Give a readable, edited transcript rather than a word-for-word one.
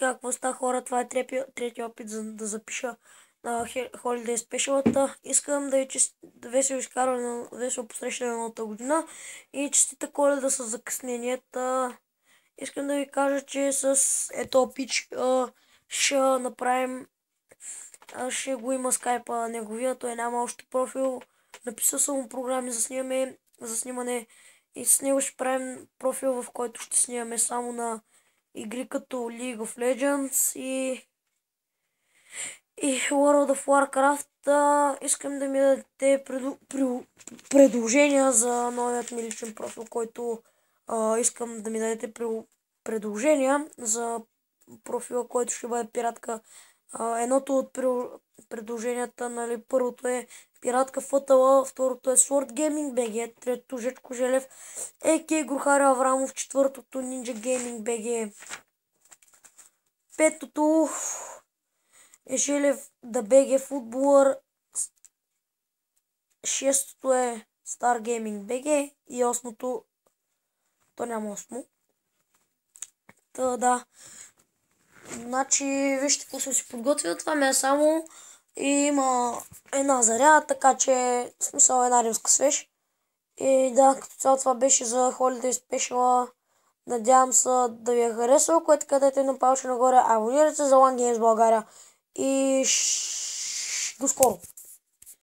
така, какво става хора, това е третия опит да запиша на Holiday Special. Искам да ви весело изкарване, весело посрещане на новата година и честита Коледа с закъсненията. Искам да ви кажа, че с ето пич ще направим, ще го има скайпа неговия, той няма още профил. Написал съм му програми за снимане и с него ще правим профил, в който ще снимаме само на игри като League of Legends и World of Warcraft. Искам да ми дадете предложения за новият ми личен профил, който искам да ми дадете предложения за профила, който ще бъде пиратка. Едното от предложенията, нали, първото е Пиратка ФТЛ, второто е Sword Gaming BG, третото Жечко Желев, АК Грухари Аврамов, четвъртото Ninja Gaming BG, петото е Желев да BG Футболър, шестото е Star Gaming BG и осмото, то няма осмо. Да. Значи, вижте какво съм си подготвил. Това ми е само и има една заря, така че в смисъл една римска свеж. И да, като цяло това беше за Holiday Special. Надявам се да ви е харесало, което къдете на палче нагоре. Абонирайте се за LAN Games България и до скоро!